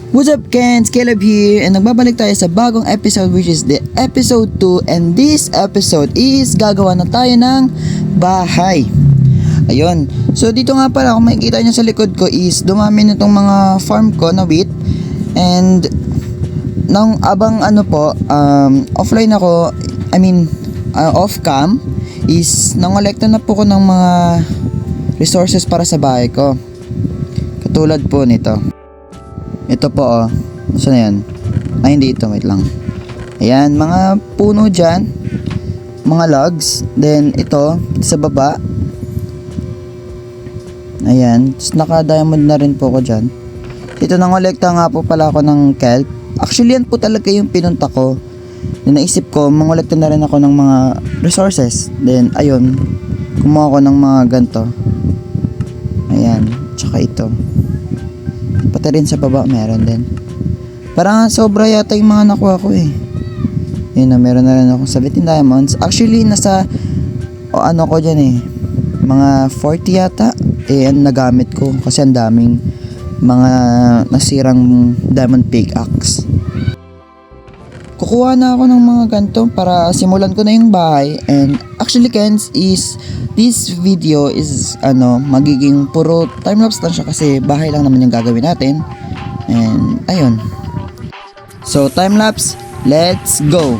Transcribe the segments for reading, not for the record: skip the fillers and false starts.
What's up, Kens? Caleb here, and nagbabalik tayo sa bagong episode, which is the episode 2, and this episode is gagawa na tayo ng bahay. Ayun, so dito nga pala, kung makikita nyo sa likod ko is dumami na itong mga farm ko na wheat, and nang abang offline ako, off cam, is nangolekta na po ko ng mga resources para sa bahay ko. Katulad po nito. Ito po saan na yan? Ay hindi ito, wait lang. Ayan, mga puno dyan, mga logs. Then ito, sa baba. Ayan, naka-diamond na rin po ko dyan. Ito, nangolekta nga po pala ako ng kelp. Actually yan po talaga yung pinunta ko. Then naisip ko, mangolekta na rin ako ng mga resources. Then ayun, kumuha ko ng mga ganito. Ayan, tsaka ito. Pati rin sa baba meron din. Parang sobra yata yung mga nakuha ko eh. Yun na, meron na rin ako 17 diamonds. Actually nasa ko dyan eh, mga 40 yata ang nagamit ko kasi ang daming mga nasirang diamond pickaxe. Kukuha na ako ng mga ganito para simulan ko na yung bahay. And actually, Kens, is this video is magiging puro timelapse lang siya kasi bahay lang naman yung gagawin natin. And ayun. So timelapse, let's go.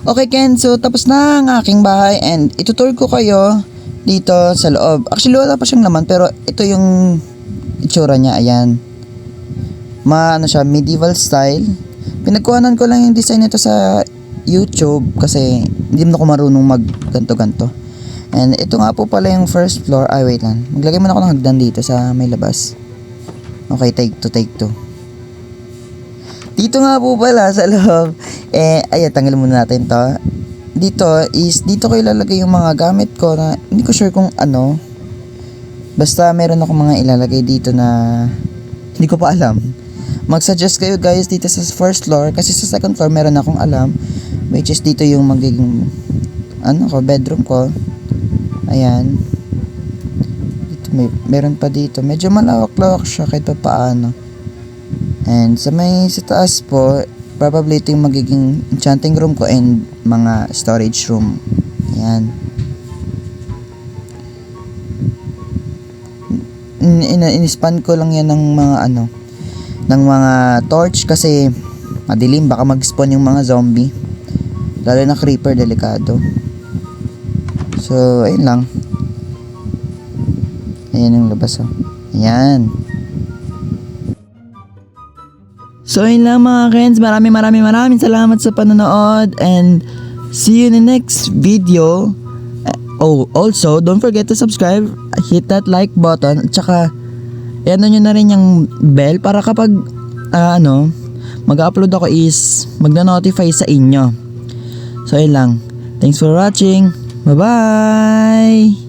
Okay Ken, so tapos na ang aking bahay and itutour ko kayo dito sa loob. Actually wala pa siyang laman pero ito yung itsura niya, ayan. Ano siya, medieval style. Pinagkuhanan ko lang yung design nito sa YouTube kasi hindi mo ako marunong mag ganto-ganto. And ito nga po pala yung first floor. Ay wait lang, maglagay muna ako ng hagdan dito sa may labas. Okay, take two. Dito nga po pala sa loob. Ayan, tanggalin muna natin to. Dito ko ilalagay yung mga gamit ko na hindi ko sure kung ano. Basta meron ako mga ilalagay dito na hindi ko pa alam. Mag-suggest kayo guys dito sa first floor kasi sa second floor meron akong alam, which is dito yung magiging bedroom ko. Ayan. Dito meron pa dito. Medyo malawak-lawak siya kahit pa paano. And sa taas po, probably ito yung magiging enchanting room ko and mga storage room. Ayan. Inispan ko lang yan ng mga torch kasi madilim, baka mag-spawn yung mga zombie. Lalo na creeper, delikado. So, ayun lang. Ayan yung labas, oh. Ayan. So, ayun lang mga friends. Maraming salamat sa panonood and see you in the next video. Also, don't forget to subscribe, hit that like button, at saka nyo na rin yung bell para kapag mag-upload ako is magna-notify sa inyo. So, ayun lang. Thanks for watching. Bye-bye!